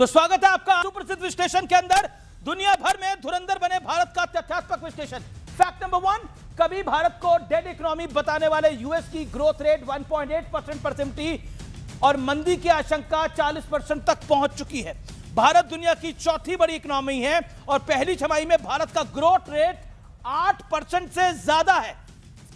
तो स्वागत है आपका सुप्रसिद्ध विश्लेषण के अंदर। दुनिया भर में धुरंधर बने भारत का तथ्यात्मक विश्लेषण। फैक्ट नंबर 1, कभी भारत को डेड इकोनॉमी बताने वाले यूएस की ग्रोथ रेट 1.8% पर सिमटी और मंदी की आशंका 40% तक पहुंच चुकी है। भारत दुनिया की चौथी बड़ी इकोनॉमी है और पहली छमाही में भारत का ग्रोथ रेट 8% से ज्यादा है।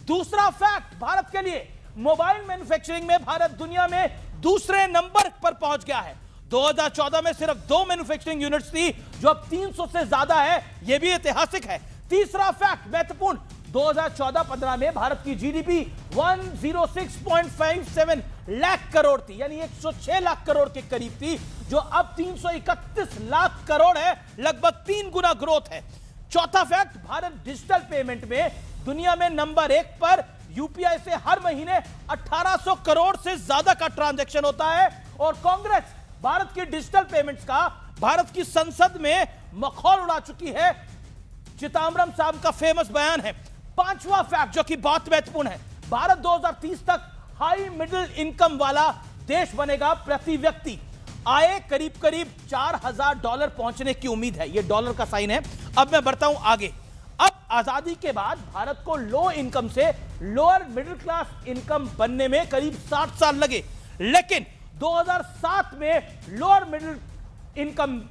दूसरा फैक्ट भारत के लिए, मोबाइल मैन्युफैक्चरिंग में भारत दुनिया में दूसरे नंबर पर पहुंच गया है। 2014 में सिर्फ 2 मैन्युफैक्चरिंग यूनिट्स थी, जो अब 300 से ज्यादा है। यह भी ऐतिहासिक है। तीसरा फैक्ट महत्वपूर्ण, 2014-15 में भारत की जीडीपी 106.57 लाख करोड़ थी, यानी 106 लाख करोड़ के करीब थी, जो अब 331 लाख करोड़ है। लगभग 3 गुना ग्रोथ है। चौथा फैक्ट, भारत डिजिटल पेमेंट में दुनिया में नंबर 1 पर। यूपीआई से हर महीने 1800 करोड़ से ज्यादा का ट्रांजैक्शन होता है और कांग्रेस भारत की डिजिटल पेमेंट्स का भारत की संसद में मखौल उड़ा चुकी है। चिदंबरम साहब का फेमस बयान है। पांचवा फैक्ट जो कि बहुत महत्वपूर्ण है, भारत 2030 तक हाई मिडिल इनकम वाला देश बनेगा। प्रति व्यक्ति आय करीब करीब $4000 पहुंचने की उम्मीद है। यह डॉलर का साइन है। अब मैं बढ़ता हूं आगे। अब आजादी के बाद भारत को लो इनकम से लोअर मिडिल क्लास इनकम बनने में करीब 60 साल लगे, लेकिन 2007 में लोअर मिडिल इनकम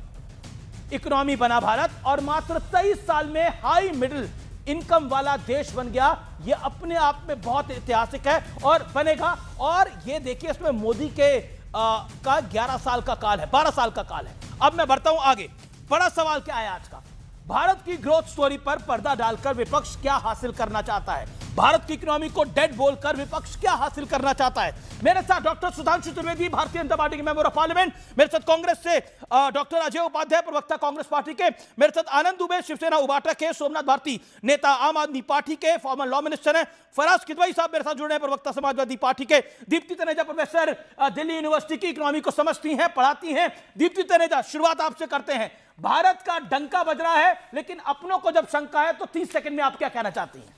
इकोनॉमी बना भारत और मात्र 23 साल में हाई मिडिल इनकम वाला देश बन गया। यह अपने आप में बहुत ऐतिहासिक है और बनेगा। और यह देखिए, इसमें मोदी के का 11 साल का काल है, 12 साल का काल है। अब मैं बढ़ता हूं आगे। बड़ा सवाल क्या है आज का, भारत की ग्रोथ स्टोरी पर पर्दा डालकर विपक्ष क्या हासिल करना चाहता है? भारत की इकोनॉमी को डेड बोलकर विपक्ष क्या हासिल करना चाहता है? मेरे साथ डॉक्टर सुधांशु त्रिवेदी, भारतीय जनता पार्टी के मेंबर ऑफ पार्लियामेंट। मेरे साथ कांग्रेस से डॉक्टर अजय उपाध्याय, प्रवक्ता कांग्रेस पार्टी के। मेरे साथ आनंद दुबे, शिवसेना उबाटा के। सोमनाथ भारती, नेता आम आदमी पार्टी के, फॉर्मर लॉ मिनिस्टर हैं। फराज किदवई साहब मेरे साथ जुड़े हैं, प्रवक्ता समाजवादी पार्टी के। दीप्ति तनेजा, प्रोफेसर, दिल्ली यूनिवर्सिटी की इकोनॉमी को समझती हैं, पढ़ाती हैं। दीप्ति तनेजा, शुरुआत आपसे करते हैं। भारत का डंका बज रहा है, लेकिन अपनों को जब शंका है तो 30 सेकंड में आप क्या कहना चाहती हैं?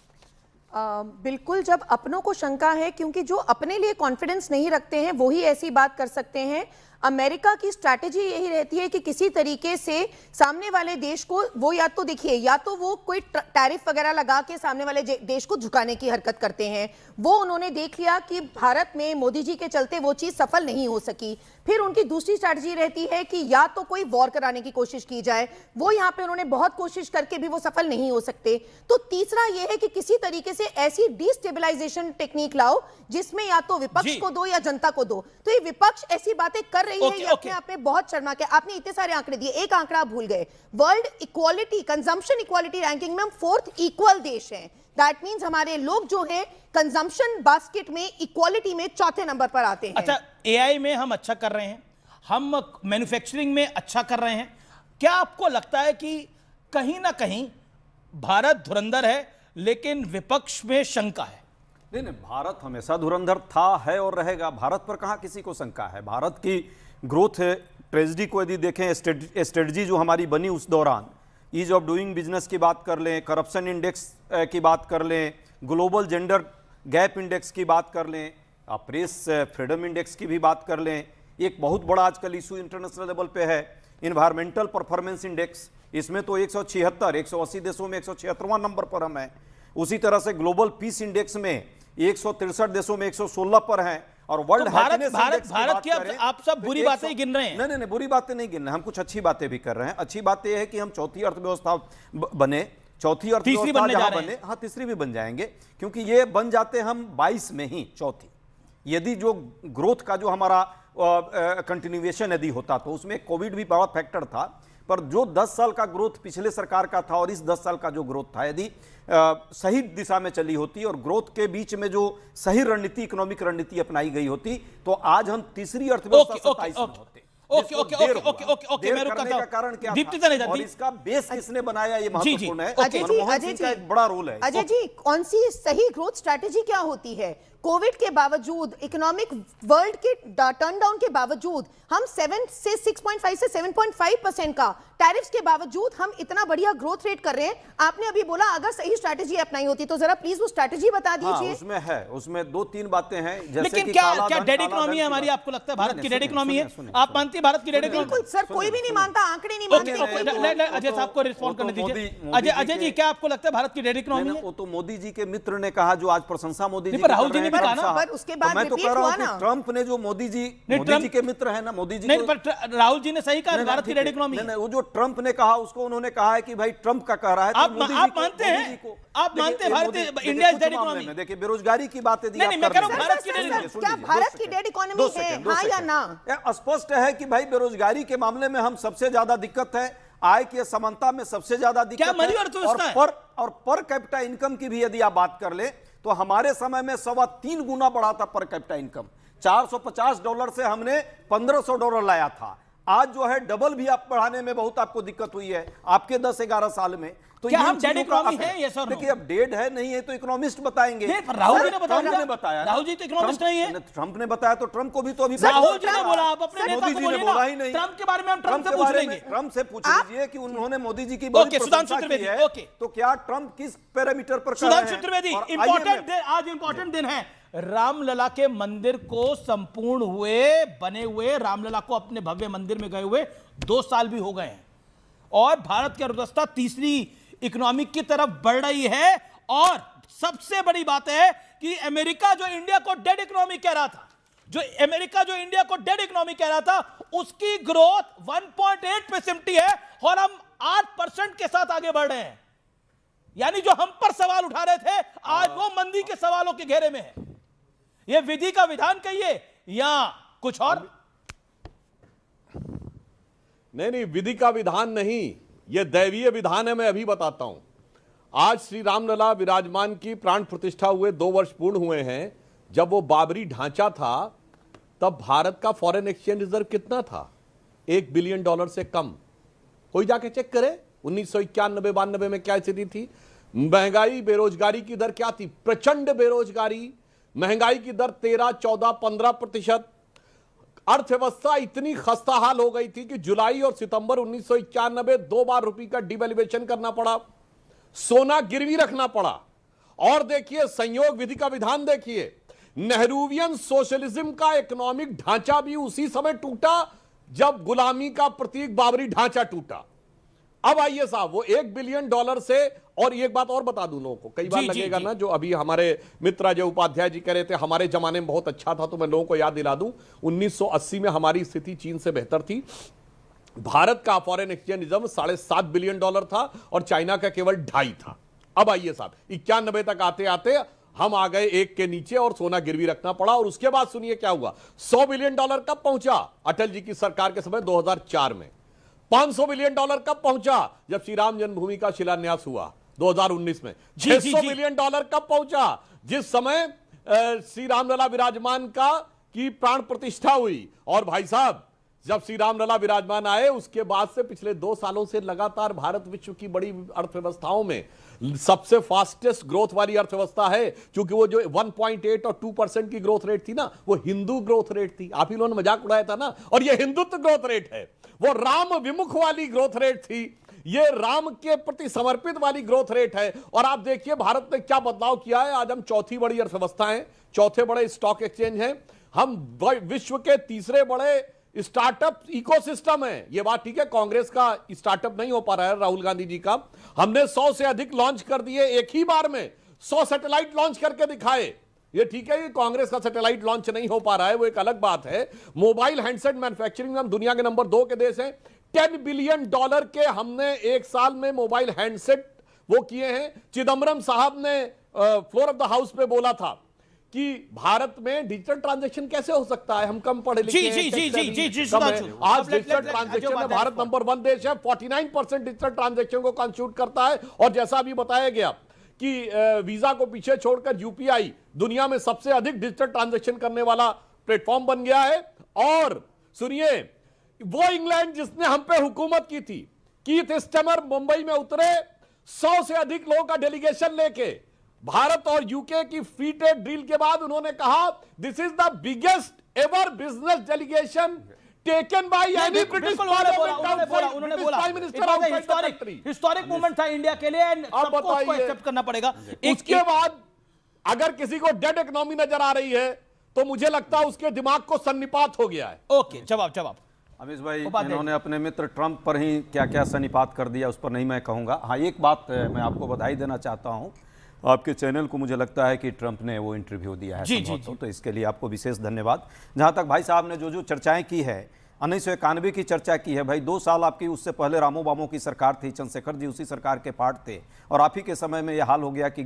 बिल्कुल, जब अपनों को शंका है, क्योंकि जो अपने लिए कॉन्फिडेंस नहीं रखते हैं वही ऐसी बात कर सकते हैं। अमेरिका की स्ट्रैटेजी यही रहती है कि किसी तरीके से सामने वाले देश को, वो या तो देखिए, या तो वो कोई टैरिफ वगैरह लगा के सामने वाले देश को झुकाने की हरकत करते हैं। वो उन्होंने देख लिया कि भारत में मोदी जी के चलते वो चीज सफल नहीं हो सकी। फिर उनकी दूसरी स्ट्रैटेजी रहती है कि या तो कोई वॉर कराने की कोशिश की जाए। वो यहाँ पे उन्होंने बहुत कोशिश करके भी वो सफल नहीं हो सकते। तो तीसरा ये है कि किसी तरीके से ऐसी डिस्टेबलाइजेशन टेक्निक लाओ जिसमें या तो विपक्ष को दो या जनता को दो। तो ये विपक्ष ऐसी बातें कर रही है, ये अपने आप में बहुत शर्मा के। आपने इतने सारे आंकड़े दिए, एक आंकड़ा आप भूल गए। World equality, consumption equality ranking में हम 4th इक्वल देश हैं। दैट मींस हमारे लोग जो हैं कंजम्पशन बास्केट में, इक्वालिटी में 4थे नंबर पर आते हैं। अच्छा, एआई में हम अच्छा कर रहे हैं, हम मैन्युफैक्चरिंग में अच्छा कर रहे हैं। क्या आपको लगता है कि कहीं ना कहीं भारत धुरंधर है, लेकिन विपक्ष में शंका है? नहीं, भारत हमेशा धुरंधर था, है और रहेगा। भारत पर कहां किसी को शंका है। भारत की ग्रोथ ट्रेजेडी को यदि देखें, स्ट्रेटजी जो हमारी बनी उस दौरान, ईज ऑफ डूइंग बिजनेस की बात कर लें, करप्शन इंडेक्स की बात कर लें, ग्लोबल जेंडर गैप इंडेक्स की बात कर लें, प्रेस फ्रीडम इंडेक्स की भी बात कर लें। एक बहुत बड़ा आजकल इशू इंटरनेशनल लेवल पे है इन्वायरमेंटल परफॉर्मेंस इंडेक्स। इसमें तो 180 देशों में 176वां नंबर पर हम हैं। उसी तरह से ग्लोबल पीस इंडेक्स में 163 देशों में 116 पर हैं। और वर्ल्ड हैप्पीनेस इंडेक्स की आप सब बुरी बातें गिन रहे हैं। नहीं, बुरी बातें नहीं गिन रहे हैं, हम कुछ अच्छी बातें भी कर रहे हैं। अच्छी बात यह है कि हम चौथी अर्थव्यवस्था बने, चौथी अर्थव्यवस्था जहां बने, हाँ तीसरी भी बन जाएंगे, क्योंकि ये बन जाते हम 22 में ही चौथी। यदि जो ग्रोथ का जो हमारा कंटिन्यूएशन यदि होता तो उसमें कोविड भी बड़ा फैक्टर था, पर जो 10 साल का ग्रोथ पिछले सरकार का था और इस 10 साल का जो ग्रोथ था, यदि सही दिशा में चली होती और ग्रोथ के बीच में जो सही रणनीति, इकोनॉमिक रणनीति अपनाई गई होती, तो आज हम तीसरी अर्थव्यवस्था 27 में होते। ओके, मैं रुकता हूं। कारण क्या दीप्ति था तनेजा, और इसका बेस किसने बनाया, ये महत्वपूर्ण है। अजय जी, मनमोहन सिंह का एक बड़ा रोल है। अजय जी, कौन सी सही ग्रोथ स्ट्रैटेजी क्या होती है? कोविड के बावजूद, इकोनॉमिक वर्ल्ड के टर्न डाउन के बावजूद हम 7 से 6.5 से 7.5% का टैरिफ्स के बावजूद हम इतना बढ़िया ग्रोथ रेट कर रहे हैं। आपने अभी बोला अगर सही स्ट्रैटेजी अपनाई होती, तो जरा प्लीज वो स्ट्रैटेजी बता दीजिए। उसमें है, उसमें 2-3 बातें हैं, जैसे लेकिन कि क्या डेड इकोनॉमी है हमारी? आपको लगता है भारत की डेड इकोनॉमी है? आप मानती है भारत की डेड इकोनॉमी? बिल्कुल सर, कोई भी नहीं मानता, आंकड़े नहीं मानते। अजय साहब को रिस्पॉन्ड करने दीजिए। अजय जी, क्या आपको लगता है भारत की डेड इकोनॉमी है? वो तो मोदी जी के मित्र ने कहा, जो आज प्रशंसा मोदी जी, राहुल जी ने भी कहा ना, पर उसके बाद मैं तो कह रहा हूं कि ट्रंप ने, जो मोदी जी के मित्र है ना, मोदी जी नहीं, पर राहुल जी ने सही कहा भारत की डेड इकोनॉमी। नहीं, वो जो ट्रंप ने कहा उसको उन्होंने कहा है कि भाई ट्रंप का कह रहा है, आप मानते हैं? आप मानते हैं Bharat India is dead economy? देखिए, बेरोजगारी की बात है, नहीं, मैं कह रहा हूं भारत की डेड, क्या भारत की डेड इकोनॉमी है, हां या ना? स्पष्ट है कि भाई बेरोजगारी के मामले में हम सबसे ज्यादा दिक्कत है, आय की असमानता में सबसे ज्यादा दिक्कत है, और पर कैपिटा इनकम की भी यदि आप बात कर ले तो हमारे समय में 3.25 गुना बढ़ा था पर कैपिटा इनकम। $450 से हमने $1500 लाया था। आज जो है डबल भी आप बढ़ाने में बहुत आपको दिक्कत हुई है आपके 10-11 साल में। तो क्या हम डेड इकोनॉमी है? ये सर देखिए, अब डेड है नहीं है तो इकोनॉमिस्ट बताएंगे। राहुल जी ने बताया, राहुल जी तो इकोनॉमिस्ट नहीं है। ट्रंप ने बताया तो ट्रंप को भी तो अभी राहुल जी ने बोला, आप अपने नेता को बोलिए ना। बोला ही नहीं। ट्रंप के बारे में हम ट्रंप से पूछ लेंगे। ट्रंप से पूछ लीजिए कि उन्होंने मोदी जी की बड़ी प्रशंसा की है, तो क्या ट्रंप किस पैरामीटर पर कर रहे हैं? सुधांशु त्रिवेदी, आज इंपॉर्टेंट दिन है। रामलला के मंदिर को संपूर्ण हुए, बने हुए रामलला को अपने भव्य मंदिर में गए हुए 2 साल भी हो गए हैं, और भारत की अर्थव्यवस्था तीसरी इकोनॉमी की तरफ बढ़ रही है। और सबसे बड़ी बात है कि अमेरिका जो इंडिया को डेड इकोनॉमी कह रहा था, उसकी ग्रोथ 1.8 पे सिमटी है, और हम 8% के साथ आगे बढ़ रहे हैं। यानी जो हम पर सवाल उठा रहे थे, आज वो मंदी के सवालों के घेरे में है। यह विधि का विधान कहिए या कुछ और? नहीं, विधि का विधान नहीं, यह दैवीय विधान है। मैं अभी बताता हूं। आज श्री रामलला विराजमान की प्राण प्रतिष्ठा हुए 2 वर्ष पूर्ण हुए हैं। जब वो बाबरी ढांचा था, तब भारत का फॉरेन एक्सचेंज रिजर्व कितना था? $1 बिलियन से कम। कोई जाके चेक करे 1991-92 में क्या स्थिति थी। महंगाई, बेरोजगारी की दर क्या थी? प्रचंड बेरोजगारी, महंगाई की दर 13, 14, 15%। अर्थव्यवस्था इतनी खस्ताहाल हो गई थी कि जुलाई और सितंबर 1991 2 बार रुपये का डिवैल्यूएशन करना पड़ा, सोना गिरवी रखना पड़ा। और देखिए, संयोग विधि का विधान देखिए, नेहरूवियन सोशलिज्म का इकोनॉमिक ढांचा भी उसी समय टूटा जब गुलामी का प्रतीक बाबरी ढांचा टूटा। अब आइए साहब, वो $1 बिलियन से, और एक बात और बता दूं लोगों को, कई बार लगेगा ना, जो अभी हमारे मित्र अजय उपाध्याय जी कह रहे थे हमारे जमाने में बहुत अच्छा था, तो मैं लोगों को याद दिला दूं 1980 में हमारी स्थिति चीन से बेहतर थी। भारत का फॉरेन एक्सचेंज रिजर्व $7.5 बिलियन था और चाइना का केवल 2.5 था। अब आइए साहब, 91 तक आते आते हम आ गए 1 के नीचे और सोना गिरवी रखना पड़ा। और उसके बाद सुनिए क्या हुआ, $100 बिलियन कब पहुंचा? अटल जी की सरकार के समय 2004 में। $500 बिलियन कब पहुंचा? जब श्री राम जन्मभूमि का शिलान्यास हुआ 2019 में। $600 बिलियन कब पहुंचा? जिस समय श्री रामलला विराजमान की प्राण प्रतिष्ठा हुई। और भाई साहब, जब श्री रामलला विराजमान आए, उसके बाद से पिछले 2 सालों से लगातार भारत विश्व की बड़ी अर्थव्यवस्थाओं में सबसे फास्टेस्ट ग्रोथ वाली अर्थव्यवस्था है। क्योंकि वो जो 1.8 और 2% की ग्रोथ रेट थी ना, वो हिंदू ग्रोथ रेट थी। आप ही लोगों ने मजाक उड़ाया था ना, और ये हिंदुत्व ग्रोथ रेट है। वो राम विमुख वाली ग्रोथ रेट थी, ये राम के प्रति समर्पित वाली ग्रोथ रेट है। और आप देखिए भारत ने क्या बदलाव किया है। आज हम चौथी बड़ी अर्थव्यवस्था है, चौथे बड़े स्टॉक एक्सचेंज हैं, हम विश्व के तीसरे बड़े स्टार्टअप इकोसिस्टम है। ये बात ठीक है, कांग्रेस का स्टार्टअप नहीं हो पा रहा है, राहुल गांधी जी का। हमने 100 से अधिक लॉन्च कर दिए एक ही बार में, 100 सैटेलाइट लॉन्च करके दिखाए। ये ठीक है, ये कांग्रेस का सैटेलाइट लॉन्च नहीं हो पा रहा है, वो एक अलग बात है। मोबाइल हैंडसेट मैन्युफैक्चरिंग में हम दुनिया के नंबर 2 के देश हैं। $10 बिलियन के हमने 1 साल में मोबाइल हैंडसेट वो किए हैं। चिदम्बरम साहब ने फ्लोर ऑफ द हाउस पे बोला था कि भारत में डिजिटल ट्रांजैक्शन कैसे हो सकता है, हम कम पढ़े लिखे हैं। आज डिजिटल ट्रांजैक्शन में भारत नंबर 1 देश है, 49% डिजिटल ट्रांजैक्शन को कंस्टिट्यूट करता है। और जैसा अभी बताया गया कि वीजा को पीछे छोड़कर यूपीआई दुनिया में सबसे अधिक डिजिटल ट्रांजैक्शन करने वाला प्लेटफॉर्म बन गया है। और सुनिए, वो इंग्लैंड जिसने हम पे हुकूमत की थी, कीथ स्टमर मुंबई में उतरे 100 से अधिक लोगों का डेलीगेशन लेके, भारत और यूके की फ्री ट्रेड डील के बाद उन्होंने कहा this is the biggest ever business delegation taken by any British historic moment था इंडिया के लिए, सबको उसको एक्सेप्ट करना पड़ेगा। उसके बाद अगर किसी को डेड इकोनॉमी नजर आ रही है तो मुझे लगता है उसके दिमाग को सन्निपात हो गया है। ओके, जवाब अमीश भाई, इन्होंने अपने मित्र ट्रंप पर ही क्या क्या सन्निपात कर दिया उस पर नहीं मैं कहूंगा। हाँ, एक बात मैं आपको बधाई देना चाहता हूं, आपके चैनल को मुझे लगता है कि ट्रंप ने वो इंटरव्यू दिया है जी। तो इसके लिए आपको विशेष धन्यवाद। जहां तक भाई साहब ने जो चर्चाएं की है, 1991 की चर्चा की है, भाई 2 साल आपकी उससे पहले रामो बामो की सरकार थी, चंद्रशेखर जी उसी सरकार के पार्ट थे, और आप ही के समय में यह हाल हो गया कि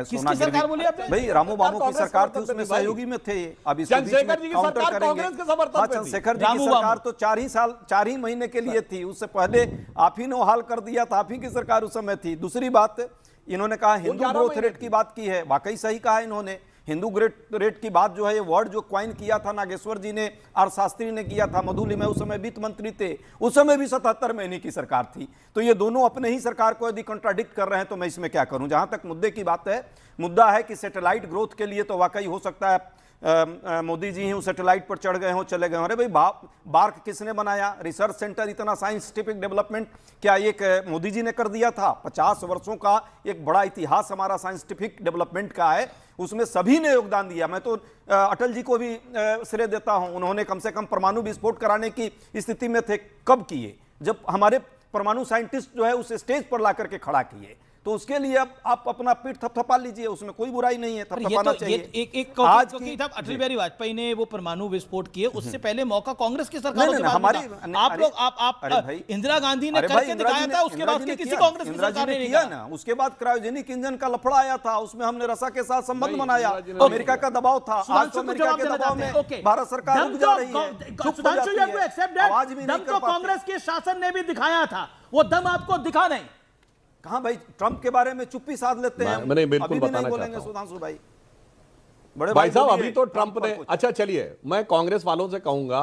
सोना सरकार बोली आपने? भाई रामो बामो की सरकार थी, उसमें सहयोगी में थे। अब इसको चंद्रशेखर जी की सरकार कांग्रेस के समर्थन में थी। चंद्रशेखर जी की सरकार तो 4 ही महीने के लिए थी, उससे पहले आप ही ने हाल कर दिया था, आप ही की सरकार उस समय थी। दूसरी बात, इन्होंने कहा हिंदू ग्रोथ रेट की बात की है, वाकई सही कहा इन्होंने। हिंदू ग्रोथ रेट की बात जो है, ये वर्ड जो क्वाइन किया था नागेश्वर जी ने और शास्त्री ने किया था, मधुली में उस समय वित्त मंत्री थे, उस समय भी 77 में इन्हीं की सरकार थी। तो ये दोनों अपने ही सरकार को यदि कंट्राडिक्ट कर रहे हैं तो मैं इसमें क्या करूं। जहां तक मुद्दे की बात है, मुद्दा है कि सैटेलाइट ग्रोथ के लिए तो वाकई हो सकता है मोदी जी ही सैटेलाइट पर चढ़ गए हों, चले गए हों। अरे भाई, बार्क किसने बनाया? रिसर्च सेंटर, इतना साइंटिफिक डेवलपमेंट क्या एक मोदी जी ने कर दिया था? 50 वर्षों का एक बड़ा इतिहास हमारा साइंटिफिक डेवलपमेंट का है, उसमें सभी ने योगदान दिया। मैं तो अटल जी को भी श्रेय देता हूं, उन्होंने कम से कम परमाणु विस्फोट कराने की स्थिति में थे। कब किए? जब हमारे परमाणु साइंटिस्ट जो है उस स्टेज पर ला करके खड़ा किए। तो उसके लिए अब आप अपना पीठ थपथपा लीजिए, उसमें कोई बुराई नहीं है, थपथपाना चाहिए। आज की अटल बिहारी वाजपेयी ने वो परमाणु विस्फोट किए, उससे पहले मौका कांग्रेस की सरकारों के पास था। आप लोग आप इंदिरा गांधी ने करके दिखाया था, उसके बाद किसी कांग्रेस की सरकार ने किया ना। उसके बाद क्रायोजेनिक इंजन का लफड़ा आया था, उसमें हमने रसा के साथ संबंध बनाया, अमेरिका का दबाव था। आज तो अमेरिका के दबाव में भारत सरकार रुक जा रही है। आज भी कांग्रेस के शासन ने भी दिखाया था, वो दम आपको दिखा नहीं। कहां भाई, ट्रंप के बारे में चुप्पी साध लेते हैं। मैंने बिल्कुल बताना बोलेंगे सुधांशु भाई, बड़े भाई साहब, अभी तो ट्रंप ने, अच्छा चलिए, मैं कांग्रेस वालों से कहूंगा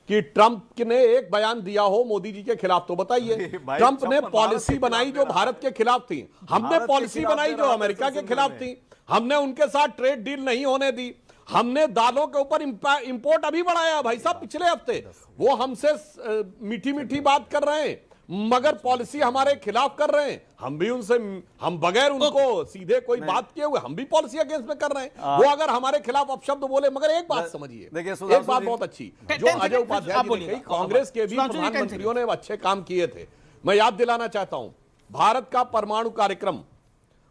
कि ट्रंप ने एक बयान दिया हो मोदी जी के खिलाफ तो बताइए। ट्रंप ने पॉलिसी बनाई जो भारत के खिलाफ थी, हमने पॉलिसी बनाई जो अमेरिका के खिलाफ थी। हमने उनके साथ ट्रेड डील नहीं होने दी, हमने दालों के ऊपर इंपोर्ट अभी बढ़ाया भाई साहब पिछले हफ्ते। वो हमसे मीठी मीठी बात कर रहे हैं मगर पॉलिसी हमारे खिलाफ कर रहे हैं। हम भी उनसे, हम बगैर उनको सीधे कोई बात किए हुए हम भी पॉलिसी अगेंस्ट में कर रहे हैं। वो अगर हमारे खिलाफ अपशब्द बोले, मगर एक बात समझिए, एक बात बहुत अच्छी जो अजय उपाध्याय जी ने कही, कांग्रेस के भी प्रधानमंत्रियों ने अच्छे काम किए थे। मैं याद दिलाना चाहता हूं, भारत का परमाणु कार्यक्रम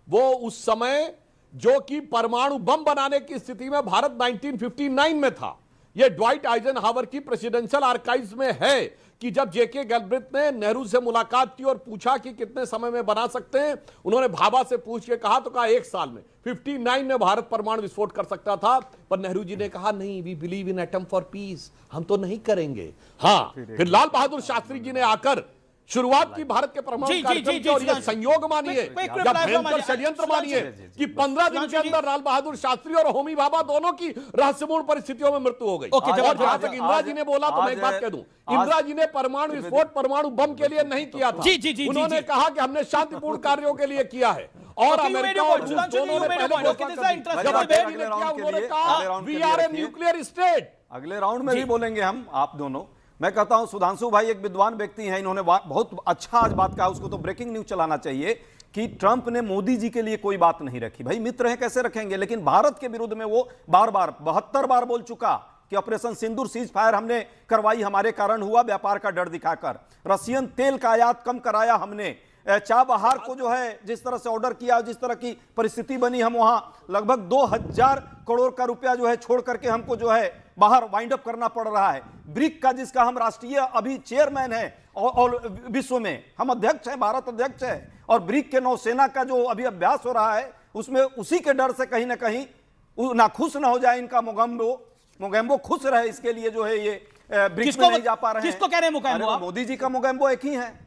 वो उस समय जो कि परमाणु बम बनाने की स्थिति में भारत 1959 में था। यह ड्वाइट आइजनहावर की प्रेसिडेंशियल आर्काइव्स में है कि जब जेके गैल्ब्रिथ ने नेहरू से मुलाकात की और पूछा कि कितने समय में बना सकते हैं, उन्होंने भाभा से पूछ के कहा तो कहा 1 साल में। 59 में भारत परमाणु विस्फोट कर सकता था, पर नेहरू जी ने कहा नहीं, we believe in atom for peace, हम तो नहीं करेंगे। हाँ, फिर लाल बहादुर शास्त्री जी ने आकर शुरुआत की भारत के परमाणु कार्यक्रम की, और ये संयोग मानिए या भयंकर षड्यंत्र मानिए कि 15 दिन के अंदर लाल बहादुर शास्त्री और होमी भाभा दोनों की रहस्यपूर्ण परिस्थितियों में मृत्यु हो गई। और जहां तक इंदिरा जी ने बोला तो मैं एक बात कह दूं, इंदिरा जी ने परमाणु विस्फोट परमाणु बम के लिए नहीं किया था। उन्होंने कहा कि हमने शांतिपूर्ण कार्यों के लिए किया है। और अमेरिका और रूस दोनों ने पहले उन्होंने कहा we are a nuclear state. अगले राउंड में भी बोलेंगे हम, आप दोनों। मैं कहता हूं सुधांशु भाई एक विद्वान व्यक्ति हैं, इन्होंने बहुत अच्छा आज बात कहा, उसको तो ब्रेकिंग न्यूज चलाना चाहिए कि ट्रंप ने मोदी जी के लिए कोई बात नहीं रखी। भाई मित्र हैं, कैसे रखेंगे? लेकिन भारत के विरुद्ध में वो बार बार 72 बार बोल चुका कि ऑपरेशन सिंदूर सीज फायर हमने करवाई, हमारे कारण हुआ, व्यापार का डर दिखाकर। रशियन तेल का आयात कम कराया हमने, चाबहार को जो है जिस तरह से ऑर्डर किया, जिस तरह की परिस्थिति बनी, हम वहां लगभग 2000 करोड़ का रुपया जो है छोड़ करके हमको जो है बाहर वाइंड अप करना पड़ रहा है। ब्रिक का जिसका हम राष्ट्रीय अभी चेयरमैन है और विश्व में हम अध्यक्ष हैं, भारत अध्यक्ष है, और ब्रिक के नौसेना का जो अभी अभ्यास हो रहा है उसमें उसी के डर से कहीं ना कहीं नाखुश ना हो जाए इनका मोगेम्बो खुश रहे, इसके लिए जो है ये ब्रिक्स में नहीं जा पा रहे हैं। किसको कह रहे हैं मोगेम्बो? मोदी जी का मोगेम्बो एक ही है।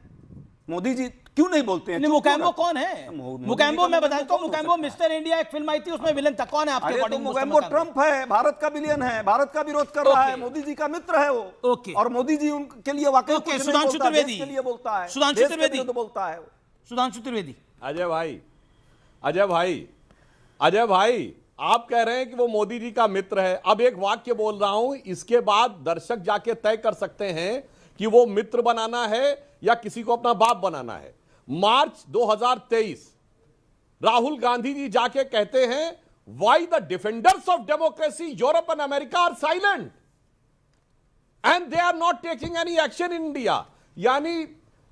मोदी जी क्यों नहीं बोलते हैं? मोगेम्बो कौन है? मोगेम्बो मैं बताता हूं, मोगेम्बो मिस्टर इंडिया एक फिल्म आई थी, उसमें विलन था। कौन है आपके अकॉर्डिंग? मोगेम्बो ट्रंप है, भारत का विलेन है, भारत का विरोध कर रहा है, मोदी जी का मित्र है वो। और मोदी जी उनके लिए वाकई सुधांशु त्रिवेदी के लिए बोलता है, सुधांशु त्रिवेदी बोलता है, सुधांशु त्रिवेदी। अजय भाई अजय भाई, आप कह रहे हैं कि वो मोदी जी का मित्र है। अब एक वाक्य बोल रहा हूं, इसके बाद दर्शक जाके तय कर सकते हैं कि वो मित्र बनाना है या किसी को अपना बाप बनाना है। मार्च 2023 राहुल गांधी जी जाके कहते हैं, why the defenders of democracy Europe and America are silent and they are not taking any action in India. यानी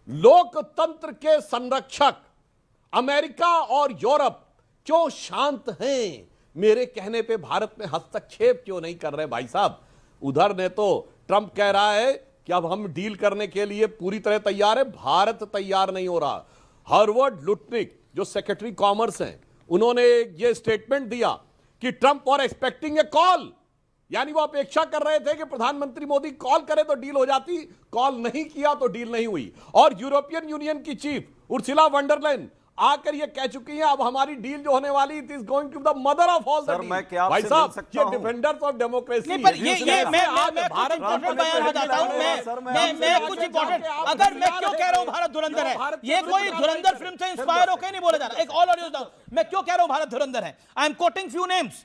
लोकतंत्र के संरक्षक अमेरिका और यूरोप क्यों शांत हैं? मेरे कहने पे भारत में हस्तक्षेप क्यों नहीं कर रहे भाई साहब? उधर ने तो ट्रंप कह रहा है कि अब हम डील करने के लिए पूरी तरह तैयार है, भारत तैयार नहीं हो रहा। हार्वर्ड लुटनिक जो सेक्रेटरी कॉमर्स हैं, उन्होंने ये स्टेटमेंट दिया कि ट्रंप और एक्सपेक्टिंग ए कॉल, यानी वो अपेक्षा कर रहे थे कि प्रधानमंत्री मोदी कॉल करे तो डील हो जाती, कॉल नहीं किया तो डील नहीं हुई। और यूरोपियन यूनियन की चीफ उर्सुला वंडरलाइन आकर ये कह चुकी हैं, अब हमारी डील जो होने वाली it is going to the mother of all the deal. मैं क्या भाई आपसे साहब, मिल सकता ये हूं? डिफेंडर्स ऑफ डेमोक्रेसी नहीं, पर ये मैं बयान बताता हूं। मैं कुछ इंपॉर्टेंट, अगर मैं क्यों कह रहा हूं भारत धुरंधर है, ये कोई धुरंधर फिल्म से इंस्पायर होकर नहीं बोला जा रहा। एक ऑल ऑडियो मैं क्यों कह रहा हूं भारत धुरंधर है। I am quoting few names.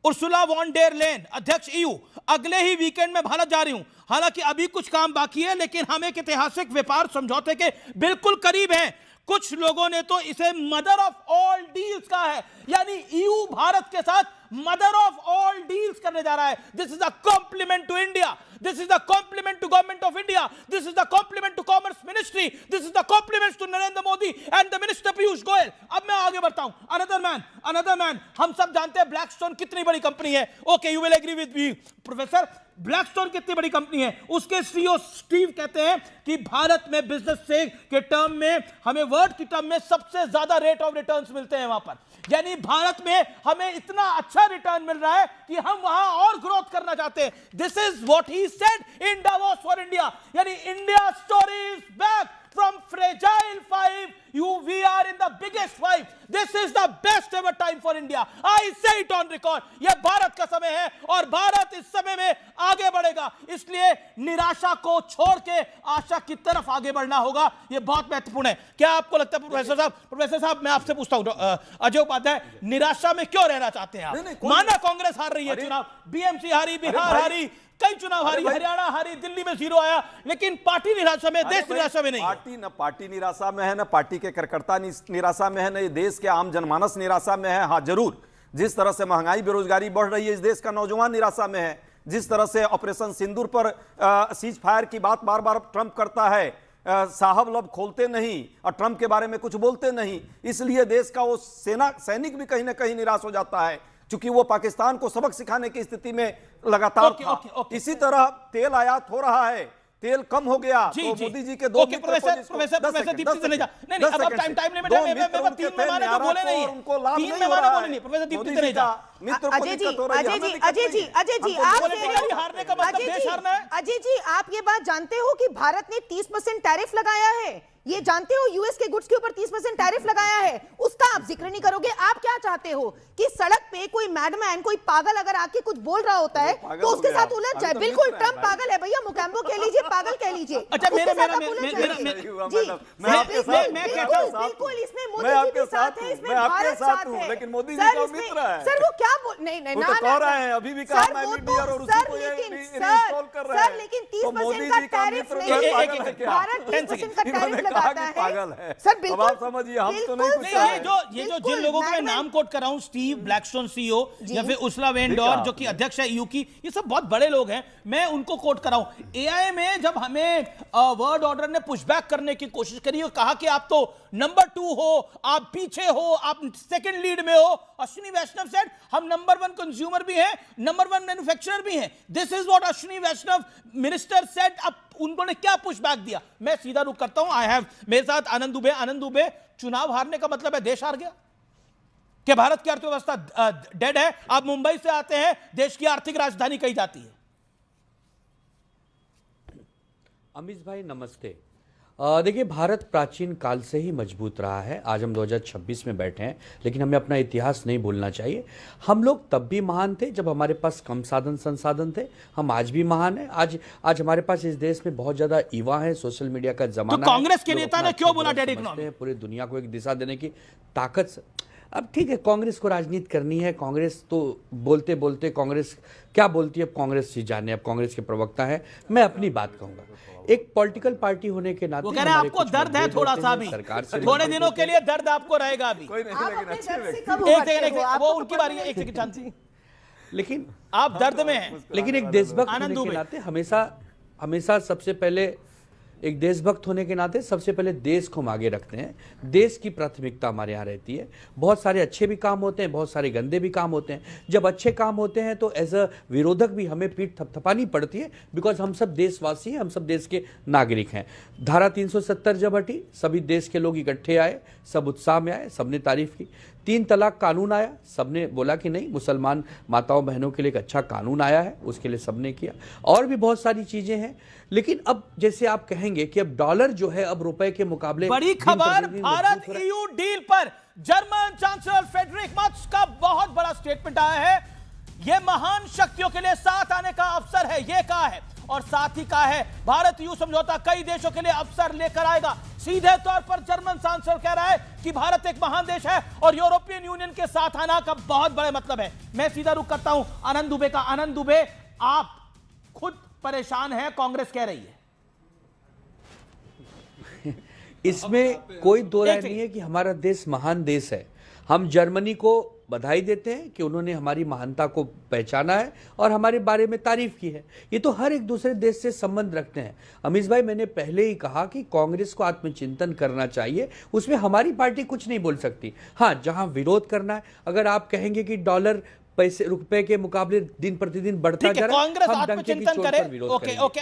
Ursula von der Leyen, अध्यक्ष ईयू, अगले ही वीकेंड में भारत जा रही हूं। हालांकि अभी कुछ काम बाकी है, लेकिन हम एक ऐतिहासिक व्यापार समझौते के बिल्कुल करीब हैं। कुछ लोगों ने तो इसे मदर ऑफ ऑल डील्स कहा है, यानी ईयू भारत के साथ मदर ऑफ ऑल डील्स करने जा रहा है। This is a compliment to India, this is a compliment to government of India, this is a compliment to commerce ministry, this is the compliment to Narendra Modi and the minister Piyush Goyal. अब मैं आगे बढ़ता हूं। Another man, हम सब जानते हैं Blackstone कितनी बड़ी कंपनी है। Okay, you will agree with me professor, Blackstone कितनी बड़ी कंपनी है। उसके सीईओ स्टीव कहते हैं कि भारत में बिजनेस से के टर्म में हमें वर्ल्ड की टर्म में सबसे ज्यादा रेट ऑफ रिटर्न्स मिलते हैं वहां पर। यानी भारत में हमें इतना अच्छा रिटर्न मिल रहा है कि हम वहां और ग्रोथ करना चाहते हैं। This is what he said in Davos for India. यानी India story is back from fragile 5 we are in the biggest 5. This is the best ever time for India. I say it on record. यह भारत का समय है और भारत इस समय में आगे बढ़ेगा। इसलिए निराशा को छोड़ के आशा की तरफ आगे बढ़ना होगा। यह बहुत महत्वपूर्ण है। क्या आपको लगता है प्रोफेसर साहब, मैं आपसे पूछता हूं, अजय उपाध्याय, निराशा में क्यों रहना चाहते हैं आप? माना कांग्रेस हार रही है चुनाव, बीएमसी हारी, बिहार हारी, कई चुनाव हारी, हरियाणा हारी, दिल्ली में 0 आया, लेकिन पार्टी निराशा में, देश निराशा में नहीं। पार्टी निराशा में है, ना पार्टी के कार्यकर्ता निराशा में है, ना देश के आम जनमानस निराशा में है। हाँ जरूर, जिस तरह से महंगाई बेरोजगारी बढ़ रही है, इस देश का नौजवान निराशा में है। जिस तरह से ऑपरेशन सिंदूर पर सीज फायर की बात बार बार ट्रंप करता है, साहब लब खोलते नहीं और ट्रंप के बारे में कुछ बोलते नहीं, इसलिए देश का वो सैनिक भी कहीं ना कहीं निराश हो जाता है, क्योंकि वो पाकिस्तान को सबक सिखाने की स्थिति में लगातार था। इसी तरह तेल आयात हो रहा है, तेल कम हो गया तो मोदी जी के दो प्रोफेसर दीप्ति तनेजा, नहीं अब टाइम लिमिट है, मैं 3 मेहमानों को बोले नहीं, उनको लाभ 3 मेहमानों बोले नहीं। प्रोफेसर दीप्ति तनेजा, अजय जी आप ये बात जानते हो कि भारत ने 30% टैरिफ लगाया है? ये जानते हो यूएस के गुड्स के ऊपर 30% टैरिफ लगाया है, उसका आप जिक्र नहीं करोगे। आप क्या चाहते हो कि सड़क पे कोई मैडमैन, कोई पागल अगर आके कुछ बोल रहा होता है तो उसके साथ उलझ जाए? बिल्कुल, ट्रंप पागल है भैया, मुकैम्बो कह लीजिए, पागल कह लीजिए। अच्छा, बिल्कुल इसमें मोदी जी भी साथ है, इसमें भारत साथ है, लेकिन मोदी जी का मित्र है। सर वो क्या बोल, नहीं वो तो कह रहे हैं अभी भी कहा मैं मीडियर और उसी को ये इंस्टॉल कर रहे हैं। सर लेकिन 30% का टैरिफ नहीं, भारत 30% का टैरिफ लगाता है। पागल है सर, बिल्कुल अब आप समझिए, हम तो नहीं कुछ ये जो जिन लोगों को मैं नाम कोट कर रहा हूं, स्टीव ब्लैकस्टोन सीईओ या फिर उर्सुला वॉन डेर जो कि अध्यक्ष है ईयू की, ये सब बहुत बड़े लोग हैं, मैं उनको कोट कर रहा हूं। एआई में जब हमें वर्ल्ड ऑर्डर ने पुशबैक करने की कोशिश करी और कहा कि आप तो नंबर 2 हो, आप पीछे हो, आप सेकंड लीड में हो, अश्विनी वैष्णव सेड हम नंबर 1 कंज्यूमर भी हैं, नंबर 1 मैन्युफैक्चरर भी हैं। This is what Ashwini Vaishnaw minister said. अब उन्होंने क्या पुशबैक दिया? मैं सीधा रुख करता हूं। आई हैव मेरे साथ आनंद दुबे, चुनाव हारने का मतलब है देश हार गया? क्या भारत की अर्थव्यवस्था डेड है? आप मुंबई से आते हैं, देश की आर्थिक राजधानी कही जाती है। अमित भाई नमस्ते। देखिए, भारत प्राचीन काल से ही मजबूत रहा है। आज हम 2026 में बैठे हैं, लेकिन हमें अपना इतिहास नहीं भूलना चाहिए। हम लोग तब भी महान थे जब हमारे पास कम संसाधन थे। हम आज भी महान हैं। आज हमारे पास इस देश में बहुत ज्यादा युवा हैं, सोशल मीडिया का जमाना। तो कांग्रेस के नेता ने क्यों बोला डेड इकोनॉमी? पूरी दुनिया को एक दिशा देने की ताकत। अब ठीक है, कांग्रेस को राजनीति करनी है, कांग्रेस तो बोलते बोलते कांग्रेस क्या बोलती है अब कांग्रेस ही जाने, अब कांग्रेस के प्रवक्ता है। मैं अपनी बात कहूंगा, एक पॉलिटिकल पार्टी होने के नाते वो कह रहे हैं हमारे आपको कुछ दर्द है मतभेद थोड़ा होते सा हैं, भी, सरकार से थोड़े दिनों के लिए दर्द आपको रहेगा अभी। आप अपने दर्द से कब एक उबरते सेकंड हो? आपको वो तो उनकी पता बारी है, नहीं। एक सेकंड शांति। लेकिन आप दर्द में हैं, लेकिन एक देशभक्त आनंद होने दुबे। के नाते हमेशा सबसे पहले एक देशभक्त होने के नाते सबसे पहले देश को हम आगे रखते हैं। देश की प्राथमिकता हमारे यहाँ रहती है। बहुत सारे अच्छे भी काम होते हैं, बहुत सारे गंदे भी काम होते हैं। जब अच्छे काम होते हैं तो एज अ विरोधक भी हमें पीठ थपथपानी पड़ती है, बिकॉज हम सब देशवासी हैं, हम सब देश के नागरिक हैं। धारा 370 जब हटी, सभी देश के लोग इकट्ठे आए, सब उत्साह में आए, सबने तारीफ की। 3 तलाक कानून आया, सबने बोला कि नहीं, मुसलमान माताओं बहनों के लिए एक अच्छा कानून आया है, उसके लिए सबने किया। और भी बहुत सारी चीजें हैं। लेकिन अब जैसे आप कहेंगे कि अब डॉलर जो है अब रुपए के मुकाबले बड़ी दिन खबर, प्रतिदिन भारत मजबूत हो रहा है। ईयू डील पर जर्मन चांसलर फ्रेडरिक मर्ज का बहुत बड़ा स्टेटमेंट आया है। यह महान शक्तियों के लिए साथ आने का अवसर है, यह कहा है। और साथ ही कहा है भारत ईयू समझौता कई देशों के लिए अवसर लेकर आएगा। सीधे तौर पर जर्मन सांसद कह रहा है कि भारत एक महान देश है और यूरोपियन यूनियन के साथ आना का बहुत बड़ा मतलब है। मैं सीधा रुख करता हूं आनंद दुबे का। आनंद दुबे, आप खुद परेशान हैं, कांग्रेस कह रही है। इसमें कोई दो राय नहीं है कि हमारा देश महान देश है। हम जर्मनी को बधाई देते हैं कि उन्होंने हमारी महानता को पहचाना है और हमारे बारे में तारीफ की है। ये तो हर एक दूसरे देश से संबंध रखते हैं। अमीश भाई, मैंने पहले ही कहा कि कांग्रेस को आत्मचिंतन करना चाहिए, उसमें हमारी पार्टी कुछ नहीं बोल सकती। हाँ, जहां विरोध करना है, अगर आप कहेंगे कि डॉलर पैसे रुपए के मुकाबले दिन प्रतिदिन बढ़ता जा रहा है, कांग्रेस हम डंके की आत्मचिंतन चोट करे। पर विरोध ओके, करेंगे। ओके,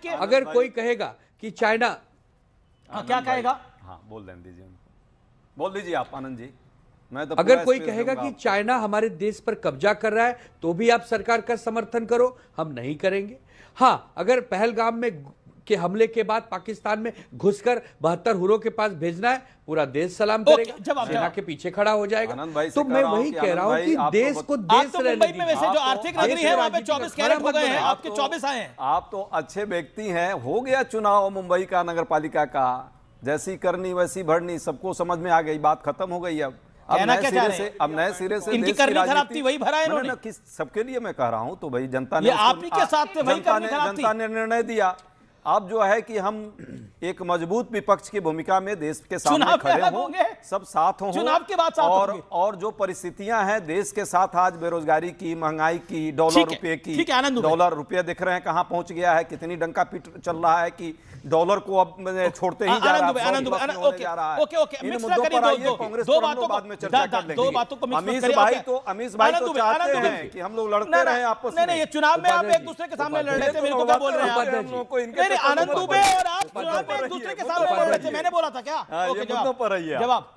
अगर कोई कहेगा कि चाइना, क्या कहेगा? हाँ, बोल दीजिए उनको, बोल दीजिए आप आनंद जी। मैं तो अगर पूरा कोई स्पेस कहेगा दूंगा कि आपको। चाइना हमारे देश पर कब्जा कर रहा है तो भी आप सरकार का समर्थन करो, हम नहीं करेंगे। हाँ, अगर पहलगाम में के हमले के बाद पाकिस्तान में घुसकर 72 हुरों के पास भेजना है, पूरा देश सलाम करेगा, सेना के पीछे खड़ा हो जाएगा। आनंद भाई से तो कह मैं रहा हूं वही कि कह रहा हूं आनंद कि भाई, देश आप को तो देश तो मुंबई में वैसे जो आर्थिक नगरी है वहां पे 24 कैरेट हो गए हैं, आपके 24 आए हैं। आप तो अच्छे व्यक्ति हैं। हो गया चुनाव मुंबई का, नगर पालिका का, जैसी करनी वैसी भरनी, सबको समझ में आ गई, बात खत्म हो गई। अब कहना नए क्या सिरे चाह रहे से हैं? अब नए सिरे से इनकी देश की करनी खराब राजनीति- थी, वही भरा है मैंने इन्होंने। ना किस सबके लिए मैं कह रहा हूं, तो भाई जनता ने ये उसको- आप ही के साथ थे, वही करनी खराब थी। जनता ने निर्णय दिया। अब जो है कि हम एक मजबूत विपक्ष की भूमिका में देश के सामने चुनाव में खड़े अलग हों, होंगे। सब साथ हों, चुनाव के बाद साथ होंगे। और जो परिस्थितियां हैं देश के साथ, आज बेरोजगारी की, महंगाई की, डॉलर ठीक है, रुपए की, ठीक है, आनंद दुबे। डॉलर रुपया दिख रहे हैं कहां पहुंच गया है, कितनी डंका पीट चल रहा है कि डॉलर को अब छोड़ते ही जा रहा है, आनंद दुबे, होने जा रहा है। ओके, इन मिक्स ना मुद्दों करिए, पर आइए, दो कांग्रेस पर हम बातों लोग को बाद में चर्चा कर लेंगे। दो बातों को मिक्स मत अमीश करिए। भाई ओके। तो चाहते हैं कि हम लोग लड़ते नहीं, रहे आपस में। नहीं, ये चुनाव में आप एक दूसरे के सामने लड़ रहे थे, मेरे को क्या बोल रहे हैं आप? हम लोग को इनके नहीं, चक्कर में आनंद मत दुबे पड़िए। और आप चुनाव में एक दूसरे के सामने लड़ रहे थे, मैंने बोला था क्या? हाँ, ओके, ये मुद्दों पर आइए। जवाब।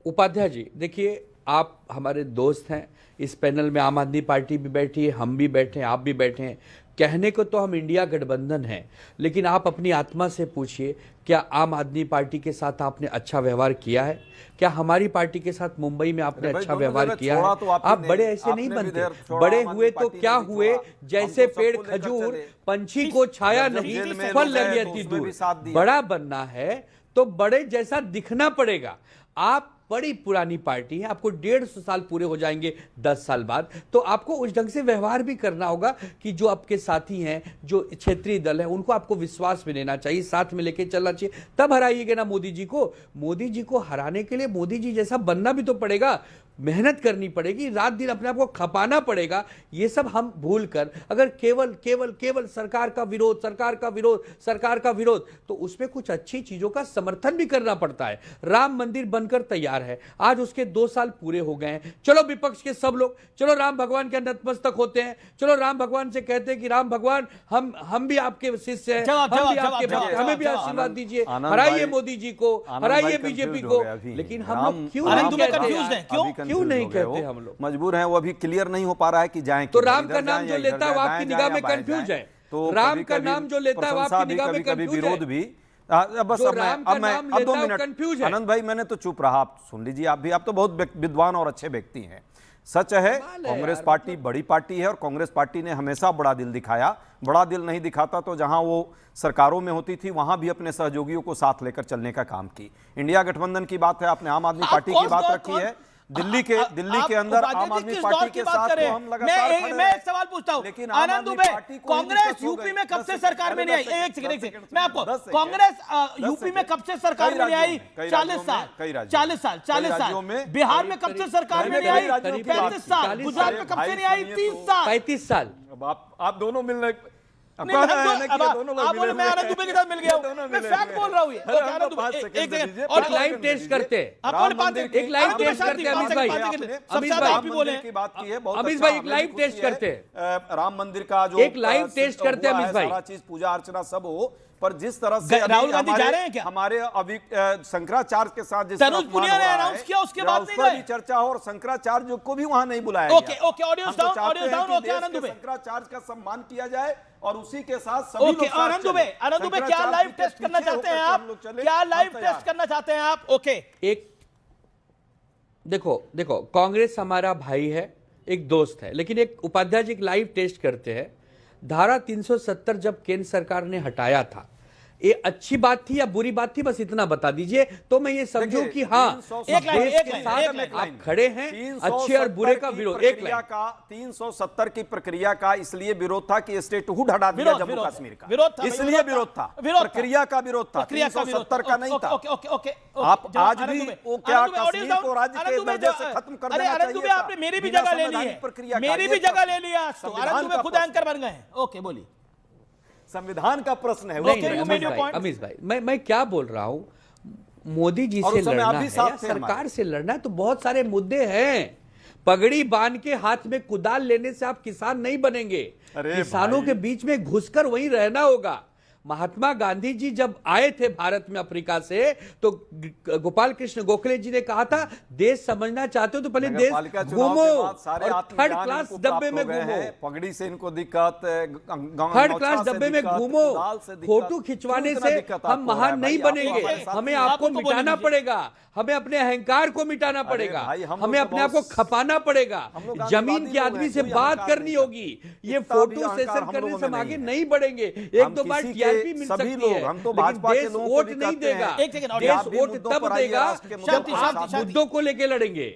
उपाध्याय जी, देखिए, आप हमारे दोस्त हैं, इस पैनल में आम आदमी पार्टी भी बैठी है, हम भी बैठे हैं, आप भी बैठे हैं। कहने को तो हम इंडिया गठबंधन हैं, लेकिन आप अपनी आत्मा से पूछिए, क्या आम आदमी पार्टी के साथ आपने अच्छा व्यवहार किया है? क्या हमारी पार्टी के साथ मुंबई में आपने भाई, अच्छा दोनों व्यवहार जगह किया छोड़ा है? तो आपने आप नहीं, बड़े ऐसे नहीं आपने भी बनते। इधर छोड़ा, बड़े आम आदमी हुए तो पार्टी ने क्या भी हुए, छोड़ा। जैसे हम तो पेड़ सबको लेकर खजूर, चले। पंछी को छाया जब नहीं, जेल में फल लोग गए लगी तो अति उसमें भी दूर। साथ दिया। बड़ा बनना है तो बड़े जैसा दिखना पड़ेगा। आप बड़ी पुरानी पार्टी है, आपको 150 साल पूरे हो जाएंगे 10 साल बाद, तो आपको उस ढंग से व्यवहार भी करना होगा कि जो आपके साथी हैं, जो क्षेत्रीय दल है, उनको आपको विश्वास में लेना चाहिए, साथ में लेके चलना चाहिए, तब हराइएगा ना मोदी जी को। मोदी जी को हराने के लिए मोदी जी जैसा बनना भी तो पड़ेगा, मेहनत करनी पड़ेगी, रात दिन अपने आप को खपाना पड़ेगा। ये सब हम भूल कर अगर केवल केवल केवल सरकार का विरोध, सरकार का विरोध, सरकार का विरोध, तो उसमें कुछ अच्छी चीजों का समर्थन भी करना पड़ता है। राम मंदिर बनकर तैयार है, आज उसके 2 साल पूरे हो गए हैं। चलो विपक्ष के सब लोग, चलो राम भगवान के नतमस्तक होते हैं, चलो राम भगवान से कहते हैं कि राम भगवान हम भी आपके शिष्य हैं, हम भी आपके भक्त, हमें भी आशीर्वाद दीजिए, हराइए मोदी जी को, हराइए बीजेपी को। लेकिन हम लोग क्यों नहीं कहते हैं? क्यों नहीं कहते हम लोग? मजबूर हैं, वो अभी क्लियर नहीं हो पा रहा है कि जाएं तो किधर, राम का इधर नाम जाएं जो या लेता है इधर वो जाएं, आपकी दाएं निगाह में या बाएं कंफ्यूज जाएं। है। तो राम कभी- का कभी नाम जो लेता है वो प्रशंसा आपकी भी, निगाह में कभी-कभी कंफ्यूज है। विरोध भी। बस जो अब राम का अब नाम 2 लेता है वो मिनट कंफ्यूज है। आनंद भाई, मैंने तो चुप रहा, आप सुन लीजिए। आप तो बहुत विद्वान और अच्छे व्यक्ति हैं, सच है कमाल है कांग्रेस यार, पार्टी बड़ी पार्टी है और कांग्रेस पार्टी ने हमेशा बड़ा दिल दिखाया। बड़ा दिल नहीं दिखाता तो जहां वो सरकारों में होती थी वहां भी अपने सहयोगियों को साथ लेकर चलने का काम की। इंडिया गठबंधन की बात है, आपने आम आदमी पार्टी की बात रखी है। दिल्ली के अंदर आम आदमी पार्टी के साथ तो हम लगातार खड़े मैं रहे। एक सवाल पूछता हूं, लेकिन आनंद दुबे, कांग्रेस यूपी में कब से सरकार में नहीं आई? एक सेकंड मैं आपको, कांग्रेस यूपी में कब से सरकार में नहीं आई? 40 साल। बिहार में कब से सरकार में नहीं आई? 35 साल। गुजरात में कब से नहीं आई? 30 साल। 35 साल। अब आप दोनों मिलने मैं आनंद दुबे के साथ मिल गया हूं, मैं फैक्ट बोल रहा हूं। एक लाइव टेस्ट करते एक लाइव टेस्ट करते अमित भाई, अमित भाई एक लाइव टेस्ट करते, राम मंदिर का जो एक लाइव टेस्ट करते अमित भाई, सारा चीज पूजा अर्चना सब हो, पर जिस तरह से राहुल गांधी जा रहे हैं क्या? हमारे अभी शंकराचार्य के साथ जिस तरुण पुनिया ने अनाउंस किया, उसके बाद नहीं गए। चर्चा हो और शंकराचार्य को भी वहां नहीं बुलाया गया। ओके, ऑडियोस डाउन, ओके आनंद दुबे, शंकराचार्य का सम्मान किया जाए और उसी के साथ सभी लोग साथ आनंद दुबे क्या लाइव टेस्ट करना चाहते हैं आप? क्या लाइव टेस्ट करना चाहते हैं आप? ओके, एक देखो कांग्रेस हमारा भाई है, एक दोस्त है, लेकिन एक उपाध्याय जी एक लाइव टेस्ट करते हैं। धारा 370 जब केंद्र सरकार ने हटाया था, ये अच्छी बात थी या बुरी बात थी, बस इतना बता दीजिए तो मैं ये समझूं कि हाँ देश के साथ आप खड़े हैं। अच्छे और बुरे का विरोध, 370 की प्रक्रिया का इसलिए विरोध था कि स्टेटहुड हटा दिया जम्मू कश्मीर का, इसलिए विरोध था, प्रक्रिया का विरोध था, 370 का नहीं था। आप आज भी वो क्या कश्मीर को राज्य के दर्जे से खत्म कर देना चाहिए था? आपने मेरी भी जगह ले ली है, मेरी भी जगह ले लिया, आनंद दुबे खुद एंकर बन गए। ओके, बोलिए। संविधान का प्रश्न है। अमीश भाई, मैं क्या बोल रहा हूं, मोदी जी से लड़ना है या सरकार से लड़ना है तो बहुत सारे मुद्दे हैं। पगड़ी बांध के हाथ में कुदाल लेने से आप किसान नहीं बनेंगे, किसानों के बीच में घुसकर वहीं रहना होगा। महात्मा गांधी जी जब आए थे भारत में अफ्रीका से, तो गोपाल कृष्ण गोखले जी ने कहा था देश समझना चाहते हो तो पहले देश घूमो और थर्ड क्लास डब्बे में घूमो। पगड़ी से इनको दिक्कत, थर्ड क्लास डब्बे में घूमो, फोटो खिंचवाने से हम महान नहीं बनेंगे। हमें आपको मिटाना पड़ेगा, हमें अपने अहंकार को मिटाना पड़ेगा, हमें अपने आप को खपाना पड़ेगा, जमीन के आदमी से बात करनी होगी। ये फोटो सेशन करने से हम आगे नहीं बढ़ेंगे। एक दो बार टीआरपी मिल सकती है, लेकिन देश वोट नहीं देगा। देश वोट तब देगा जब आप मुद्दों को लेकर लड़ेंगे।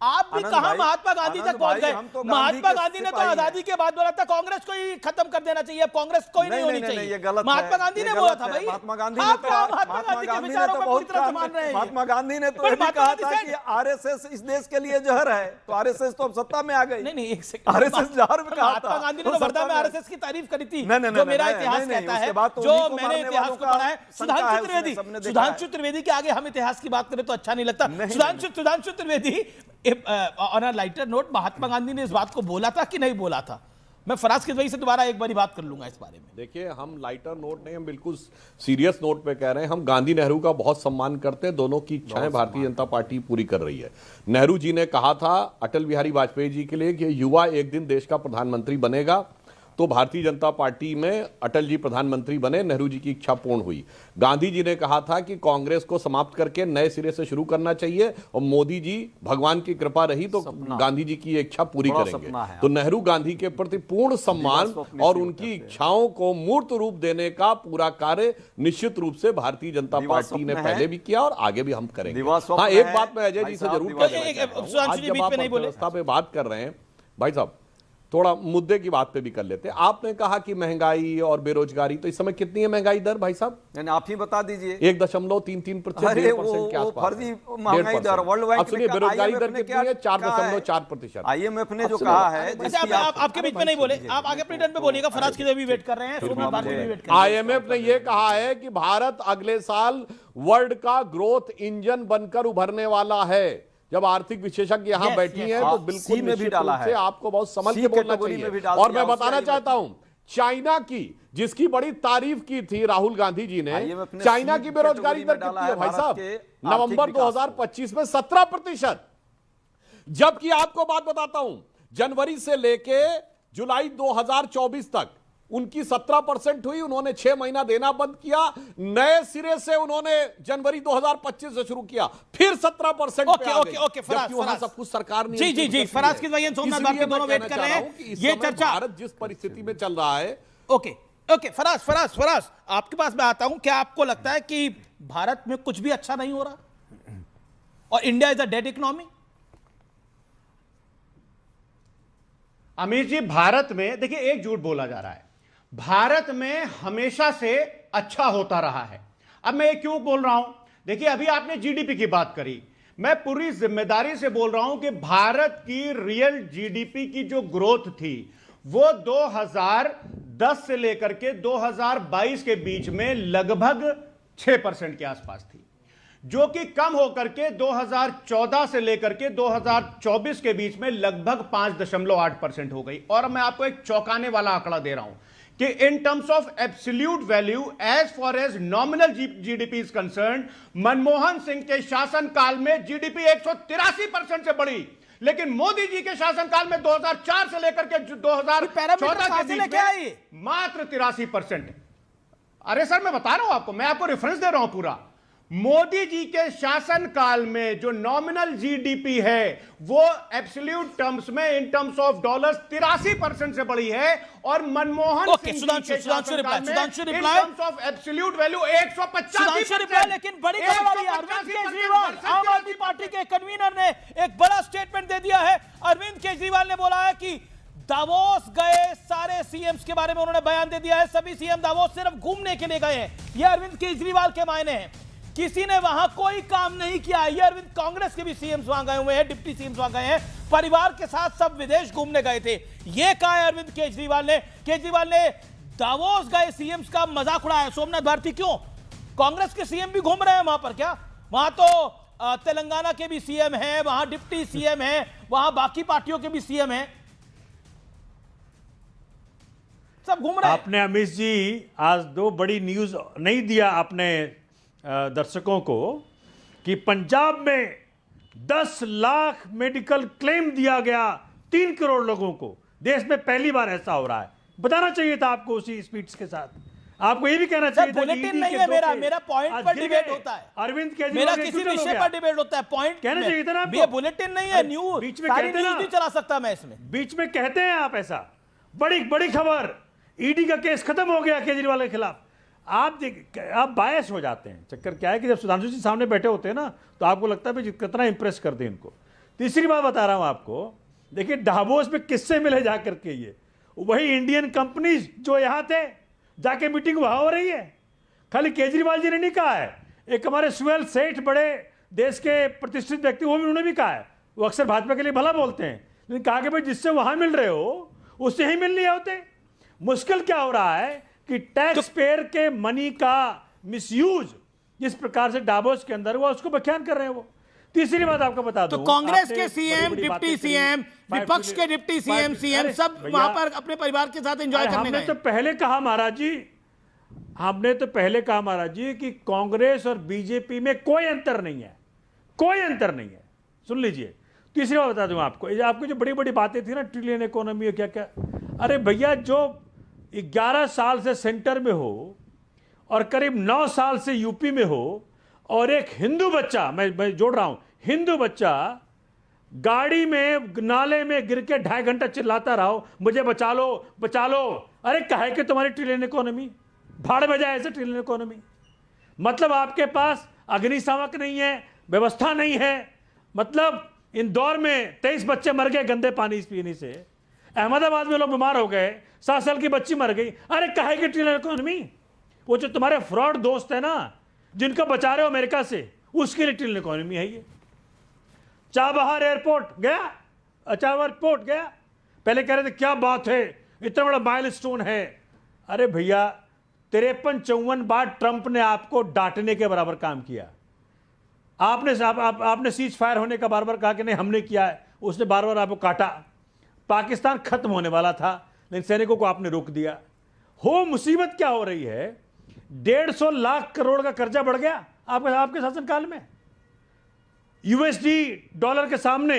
आप भी कहां महात्मा गांधी तक पहुंच गए? महात्मा गांधी ने तो आजादी के बाद बोला था कांग्रेस को ही खत्म कर देना चाहिए, अब कांग्रेस कोई नहीं होनी चाहिए। महात्मा गांधी ने बोला था भाई। महात्मा गांधी ने तो कहा था कि आरएसएस इस देश के लिए जहर है, तो आरएसएस तो अब सत्ता में आ गई। नहीं, एक सेकंड, आरएसएस जहर में कहा था। महात्मा गांधी ने तो वर्धा में आरएसएस की तारीफ करी थी, जो मेरा इतिहास कहता है, जो मैंने इतिहास को पढ़ा है। सुधांशु त्रिवेदी के आगे हम इतिहास की बात करें तो अच्छा नहीं लगता। Sudhanshu Trivedi, on a lighter note, Mahatma Gandhi ने इस बात को बोला था कि नहीं बोला था? मैं फराज किदवई से दोबारा एक बारी बात कर लूंगा इस बारे में। देखिए, हम लाइटर नोट नहीं, हम बिल्कुल सीरियस नोट पे कह रहे हैं। हम गांधी नेहरू का बहुत सम्मान करते हैं, दोनों की इच्छाएं भारतीय जनता पार्टी पूरी कर रही है। नेहरू जी ने कहा था अटल बिहारी वाजपेयी जी के लिए कि युवा एक दिन देश का प्रधानमंत्री बनेगा, तो भारतीय जनता पार्टी में अटल जी प्रधानमंत्री बने, नेहरू जी की इच्छा पूर्ण हुई। गांधी जी ने कहा था कि कांग्रेस को समाप्त करके नए सिरे से शुरू करना चाहिए, और मोदी जी, भगवान की कृपा रही तो गांधी जी की इच्छा पूरी करेंगे। तो नेहरू गांधी के प्रति पूर्ण सम्मान और उनकी इच्छाओं को मूर्त रूप देने का पूरा कार्य निश्चित रूप से भारतीय जनता पार्टी ने पहले भी किया और आगे भी हम करेंगे। हाँ, एक बात मैं अजय जी से जरूर व्यवस्था पे बात कर रहे हैं भाई साहब, थोड़ा मुद्दे की बात पे भी कर लेते हैं। आपने कहा कि महंगाई और बेरोजगारी, तो इस समय कितनी है महंगाई दर भाई साहब? आप ही बता दीजिए। 1.33% के आसपास। महंगाई दर वर्ल्ड वाइड। सुनिए, बेरोजगारी दर कितनी है? 4.4%। IMF ने जो कहा है, आपके बीच में नहीं बोले, आप आगे अपने टर्न पे बोलिएगा। फराज की भी वेट कर रहे हैं। IMF ने यह कहा है कि भारत अगले साल वर्ल्ड का ग्रोथ इंजन बनकर उभरने वाला है। जब आर्थिक विशेषज्ञ यहां बैठी हैं तो बिल्कुल निश्चित रूप से आपको बहुत समझ के बोलना चाहिए। और मैं बताना चाहता हूं, चाइना की, जिसकी बड़ी तारीफ की थी राहुल गांधी जी ने, चाइना की बेरोजगारी दर कितनी है भाई साहब? नवंबर 2025 में 17%। जबकि आपको बात बताता हूं, जनवरी से लेके जुलाई 2024 तक उनकी 17% हुई, उन्होंने 6 महीना देना बंद किया, नए सिरे से उन्होंने जनवरी 2025 से शुरू किया, फिर 17% पे आ गए। ओके फराज, वहां सब कुछ सरकार ने जी फराज की वजह सोमनाथ भारती दोनों वेट कर रहे हैं ये चर्चा। भारत जिस परिस्थिति में चल रहा है, ओके फराज आपके पास मैं आता हूं। क्या आपको लगता है कि भारत में कुछ भी अच्छा नहीं हो रहा और India is a dead economy? अमीर जी, भारत में देखिए एक झूठ बोला जा रहा है, भारत में हमेशा से अच्छा होता रहा है। अब मैं ये क्यों बोल रहा हूं, देखिए अभी आपने जीडीपी की बात करी, मैं पूरी जिम्मेदारी से बोल रहा हूं कि भारत की रियल जीडीपी की जो ग्रोथ थी वो 2010 से लेकर के 2022 के बीच में लगभग 6% के आसपास थी, जो कि कम होकर के 2014 से लेकर के 2024 के बीच में लगभग 5.8% हो गई। और मैं आपको एक चौंकाने वाला आंकड़ा दे रहा हूं कि in terms of absolute value as for as nominal GDP is concern, Manmohan Singh के शासनकाल में जीडीपी 183% से बढ़ी, लेकिन मोदी जी के शासनकाल में 2004 से लेकर के 2014 के बीच में मात्र 83%। अरे सर मैं बता रहा हूं आपको, मैं आपको रेफरेंस दे रहा हूं पूरा। मोदी जी के शासनकाल में जो नॉमिनल जीडीपी है वो एब्सोल्यूट टर्म्स में इन टर्म्स ऑफ डॉलर्स 83% से बढ़ी है, और मनमोहन सिंह जी के शासनकाल में इन टर्म्स ऑफ एब्सोल्यूट वैल्यू 185%। लेकिन बड़ी खबर आ रही है, अरविंद केजरीवाल आम आदमी पार्टी के कन्वीनर ने एक बड़ा स्टेटमेंट दे दिया है। अरविंद केजरीवाल ने बोला है कि दावोस गए सारे सीएम्स के बारे में उन्होंने बयान दे दिया है, सभी सीएम दावोस सिर्फ घूमने के लिए गए हैं। यह अरविंद केजरीवाल के मायने हैं, किसी ने वहां कोई काम नहीं किया। ये अरविंद, कांग्रेस के भी सीएम्स वहां गए हुए हैं, डिप्टी सीएम्स वहां गए हैं, परिवार के साथ सब विदेश घूमने गए थे। ये कहा है अरविंद केजरीवाल ने दावोस गए सीएम्स का मजाक उड़ाया। सोमनाथ भारती, क्यों कांग्रेस के सीएम भी घूम रहे हैं वहां पर? क्या वहां तो तेलंगाना के भी सीएम हैं, वहां डिप्टी सीएम हैं, वहां बाकी पार्टियों के भी सीएम हैं, सब घूम रहे हैं। आपने अमित जी आज 2 बड़ी न्यूज नहीं दिया अपने दर्शकों को कि पंजाब में 10 लाख मेडिकल क्लेम दिया गया 3 करोड़ लोगों को। देश में पहली बार ऐसा हो रहा है। बताना चाहिए था आपको उसी स्पीड्स के साथ। आपको ये भी कहना चाहिए था। बुलेटिन नहीं है मेरा पॉइंट पर डिबेट होता है। अरविंद केजरीवाल मेरा किसी विषय पर डिबेट होता है, पॉइंट कहना चाहिए था ना आपको। ये बुलेटिन नहीं है, न्यूज बीच में कहते नहीं चला सकता मैं इसमें। बीच में कहते हैं आप ऐसा। बड़ी खबर, ईडी का केस खत्म हो गया केजरीवाल के खिलाफ। आप बायस हो जाते हैं। चक्कर क्या है कि जब सुधांशु जी सामने बैठे होते हैं ना तो आपको लगता है कितना इंप्रेस कर दे इनको। तीसरी बात बता रहा हूं आपको, देखिए डावोस में किससे मिले जाकर के, ये वही इंडियन कंपनीज जो यहां थे, जाके मीटिंग वहां हो रही है। खाली केजरीवाल जी ने नहीं कहा है, एक हमारे सुहेल सेठ बड़े देश के प्रतिष्ठित व्यक्ति, वो भी उन्होंने भी कहा है। वो अक्सर भाजपा के लिए भला बोलते हैं, लेकिन कहा कि भाई जिससे वहां मिल रहे हो उससे ही मिल लिए होते। मुश्किल क्या हो रहा है कि टैक्स पेयर के मनी का मिसयूज जिस प्रकार से डावोस के अंदर हुआ उसको बयान कर रहे हैं वो। तीसरी बात आपको बता दूं, तो कांग्रेस के सीएम, डिप्टी सीएम, विपक्ष के डिप्टी सीएम सब वहां पर अपने परिवार के साथ एंजॉय करने गए। हमने तो पहले कहा महाराज जी कि कांग्रेस और बीजेपी में कोई अंतर नहीं है, सुन लीजिए। तीसरी बात बता दूं आपको जो बड़ी बड़ी बातें थी ना, ट्रिलियन इकोनॉमी और क्या, अरे भैया जो 11 साल से सेंटर में हो और करीब 9 साल से यूपी में हो, और एक हिंदू बच्चा, मैं जोड़ रहा हूं, हिंदू बच्चा गाड़ी में नाले में गिर के 2.5 घंटा चिल्लाता रहो मुझे बचा लो। अरे काहे कि तुम्हारी ट्रिलियन इकोनॉमी भाड़ में जाए ऐसे ट्रिलियन इकोनॉमी। मतलब आपके पास अग्निशामक नहीं है, व्यवस्था नहीं है। मतलब इंदौर में 23 बच्चे मर गए गंदे पानी पीने से, अहमदाबाद में लोग बीमार हो गए, 7 साल की बच्ची मर गई। अरे काहे की ट्रिलियन इकोनॉमी? वो जो तुम्हारे फ्रॉड दोस्त है ना, जिनको बचा रहे हो अमेरिका से, उसके लिए ट्रिलियन इकोनॉमी है ये। चाबहार एयरपोर्ट गया, पहले कह रहे थे क्या बात है, इतना बड़ा माइलस्टोन है। अरे भैया 53-54 बार ट्रंप ने आपको डांटने के बराबर काम किया। आपने सीज फायर होने का बार बार कहा कि नहीं हमने किया है, उसने बार बार आपको काटा। पाकिस्तान खत्म होने वाला था, लेकिन सैनिकों को आपने रोक दिया। मुसीबत क्या हो रही है, 150 लाख करोड़ का कर्जा बढ़ गया आपके शासनकाल में। यूएसडी डॉलर के सामने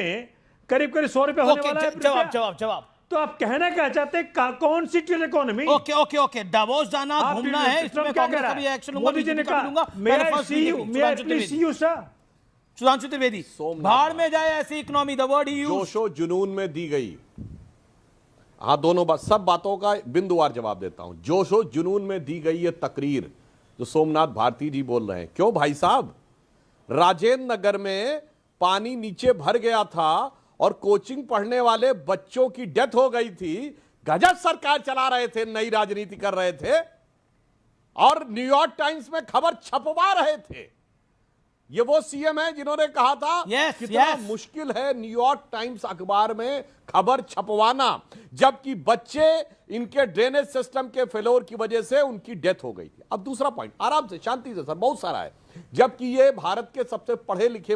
करीब 100 रुपए होने वाला है। जवाब तो आप कहना क्या चाहते हैं? कौन सी trillion economy? Okay okay okay, Davos जाना, घूमना है, इसमें कांग्रेस का भी एक्शन लूंगा, मोदी जी ने बीजेपी का भी लूंगा। सुधांशु त्रिवेदी, भाड़ में जाए ऐसी economy, the word he used. जोशो जुनून में दी गई। हाँ, दोनों बात, सब बातों का बिंदुवार जवाब देता हूं। जोशो जुनून में दी गई ये तकरीर जो सोमनाथ भारती जी बोल रहे हैं, क्यों भाई साहब, राजेंद्र नगर में पानी नीचे भर गया था और कोचिंग पढ़ने वाले बच्चों की डेथ हो गई थी, गजब सरकार चला रहे थे, नई राजनीति कर रहे थे और न्यूयॉर्क टाइम्स में खबर छपवा रहे थे। ये वो सीएम है जिन्होंने कहा था कितना मुश्किल है न्यूयॉर्क टाइम्स अखबार में खबर छपवाना, जबकि बच्चे इनके ड्रेनेज सिस्टम के फेलोर की वजह से उनकी डेथ हो गई थी। अब दूसरा पॉइंट, आराम से, शांति से सर, बहुत सारा है। जबकि ये भारत के सबसे पढ़े लिखे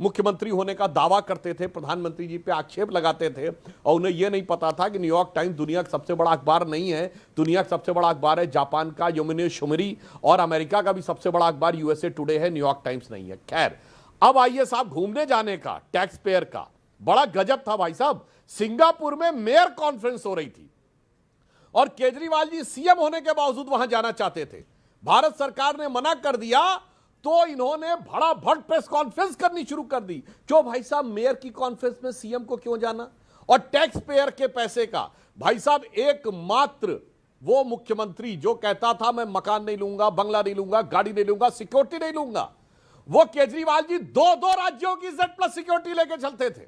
मुख्यमंत्री होने का दावा करते थे, प्रधानमंत्री जी पे आक्षेप लगाते थे, और उन्हें यह नहीं पता था कि न्यूयॉर्क टाइम्स दुनिया का सबसे बड़ा अखबार नहीं है। दुनिया का सबसे बड़ा अखबार है जापान का योमिनो शिमरी, और अमेरिका का भी सबसे बड़ा अखबार यूएसए टुडे है, न्यूयॉर्क टाइम्स नहीं है। खैर, अब आइए साहब, घूमने जाने का, टैक्स पेयर का बड़ा गजब था भाई साहब। सिंगापुर में मेयर कॉन्फ्रेंस हो रही थी और केजरीवाल जी सीएम होने के बावजूद वहां जाना चाहते थे। भारत सरकार ने मना कर दिया तो इन्होंने बड़ा भड़ प्रेस कॉन्फ्रेंस करनी शुरू कर दी। क्यों भाई साहब, मेयर की कॉन्फ्रेंस में सीएम को क्यों जाना? और टैक्स पेयर के पैसे का, भाई साहब, एकमात्र वो मुख्यमंत्री जो कहता था मैं मकान नहीं लूंगा, बंगला नहीं लूंगा, गाड़ी नहीं लूंगा, सिक्योरिटी नहीं लूंगा, वो केजरीवाल जी दो राज्यों की Z+ सिक्योरिटी लेके चलते थे,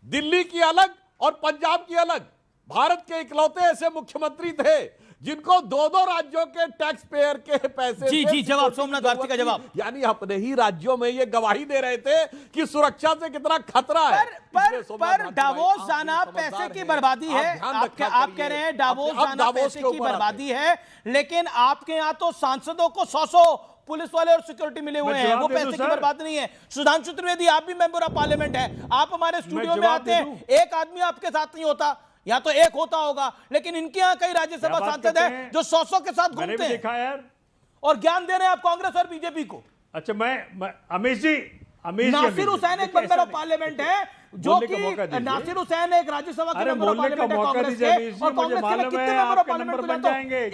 दिल्ली की अलग और पंजाब की अलग। भारत के इकलौते ऐसे मुख्यमंत्री थे जिनको दो राज्यों के टैक्स पेयर के पैसे जी जवाब, सोमनाथ भारती का जवाब। यानी अपने ही राज्यों में ये गवाही दे रहे थे कि सुरक्षा से कितना खतरा है। पर डावोस जाना पैसे की बर्बादी है। आप कह रहे हैं डावोस जाना पैसे की बर्बादी है, लेकिन आपके यहां तो सांसदों को 100 पुलिस वाले और सिक्योरिटी मिले हुए हैं, वो पैसे की बर्बादी नहीं है। सुधांशु त्रिवेदी, आप भी मेंबर ऑफ पार्लियामेंट है, आप हमारे स्टूडियो में आते हैं, एक आदमी आपके साथ नहीं होता, या तो एक होता होगा, लेकिन इनके यहां कई राज्यसभा सांसद हैं जो 100 के साथ घूमते हैं और ज्ञान दे रहे हैं आप कांग्रेस और बीजेपी को। अच्छा, मैं अमीश जी, नासिर हुसैन एक मेंबर ऑफ पार्लियामेंट है, जो कि नासिर हुसैन एक राज्यसभा के मेंबर ऑफ पार्लियामेंट है कांग्रेस के, और कांग्रेस के कितने मेंबर ऑफ पार्लियामेंट बन जाएंगे?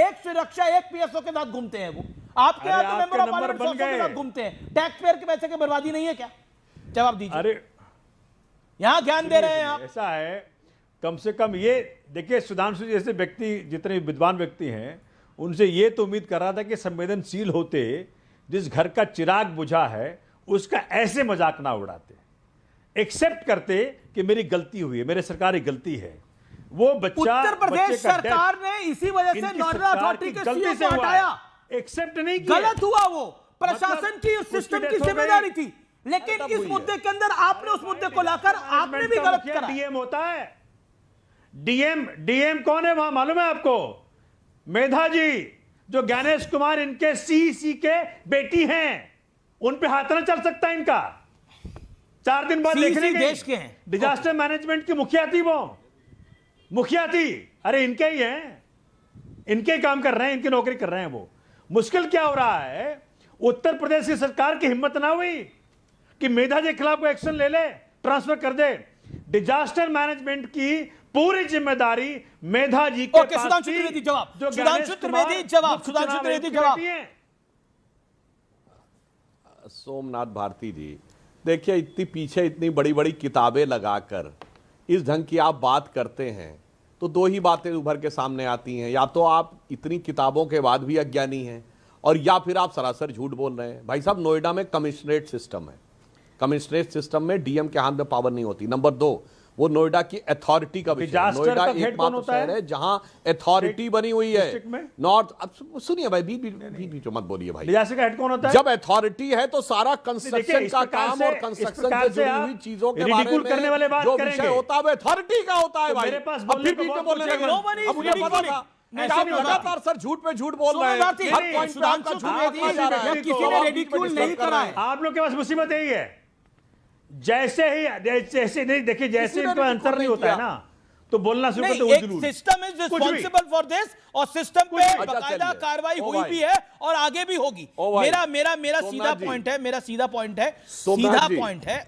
एक सुरक्षा, एक पीएसओ के साथ घूमते हैं वो। आपके यहाँ तो मेंबर ऑफ पार्लियामेंट 100 के साथ घूमते हैं। टैक्स पेयर के पैसे की बर्बादी नहीं है क्या? जवाब दीजिए। अरे यहां ज्ञान दे रहे हैं आप। ऐसा है, कम से कम ये देखिए, सुधांशु जैसे व्यक्ति, जितने विद्वान व्यक्ति हैं, उनसे ये तो उम्मीद कर रहा था कि संवेदनशील होते, जिस घर का चिराग बुझा है उसका ऐसे मजाक ना उड़ाते, एक्सेप्ट करते कि मेरी गलती हुई है, मेरे सरकार की गलती है। वो बच्चा, उत्तर प्रदेश सरकार ने इसी वजह से नोडल अथॉरिटी के सीईओ को हटाया, एक्सेप्ट नहीं किया। गलत हुआ, वो प्रशासन की, उस सिस्टम की जिम्मेदारी थी, लेकिन इस मुद्दे के अंदर आपने उस मुद्दे को लाकर आपने भी गलत करा। डीएम होता है, डीएम कौन है वहां मालूम है आपको? मेधा जी, जो ज्ञानेश कुमार इनके सीईसी के बेटी हैं, उन पे हाथ न चल सकता इनका। 4 दिन बाद देखने देश के हैं, डिजास्टर मैनेजमेंट की मुखिया थी वो, मुखिया थी, अरे इनके ही हैं, इनके काम कर रहे हैं, इनकी नौकरी कर रहे हैं वो। मुश्किल क्या हो रहा है, उत्तर प्रदेश की सरकार की हिम्मत ना हुई कि मेधा जी के खिलाफ कोई एक्शन ले ले, ट्रांसफर कर दे। डिजास्टर मैनेजमेंट की पूरी जिम्मेदारी मेधा जी के पास। सुधांशु त्रिवेदी जवाब, सुधांशु त्रिवेदी जवाब, सुधांशु त्रिवेदी जवाब। सोमनाथ भारती जी, देखिए, इतनी पीछे इतनी बड़ी बड़ी किताबें लगाकर इस ढंग की आप बात करते हैं तो 2 ही बातें उभर के सामने आती हैं, या तो आप इतनी किताबों के बाद भी अज्ञानी हैं, और या फिर आप सरासर झूठ बोल रहे हैं। भाई साहब, नोएडा में कमिश्नरेट सिस्टम है, कमिश्नरेट सिस्टम में डीएम के हाथ में पावर नहीं होती। नंबर 2, वो नोएडा की अथॉरिटी का विषय है। नोएडा एकमात्र शहर है जहां अथॉरिटी बनी हुई है नॉर्थ। अब सुनिए भाई, बीच मत बोलिए भाई। डिजास्टर का हेड कौन होता है? जब अथॉरिटी है तो सारा कंस्ट्रक्शन का काम और कंस्ट्रक्शन से जुड़ी हुई चीजों के बारे में करने वाले बात जो विषय होता है अथॉरिटी का होता है भाई। मेरे पास अब फिर बीच में बोलने लगे, अब मुझे पता था। आप लगातार सर झूठ पे झूठ बोल रहे हैं, हर पॉइंट पे आपका झूठ किसी ने रेडिक्यूल नहीं करा है। आप लोग के पास मुसीबत यही है, जैसे नहीं देखिए, जैसे इनका आंसर नहीं होता है ना, तो बोलना शुरू करते हैं। एक system is responsible for this, और सिस्टम पे बाकायदा कार्रवाई हुई भी है और आगे भी होगी। मेरा सीधा पॉइंट है,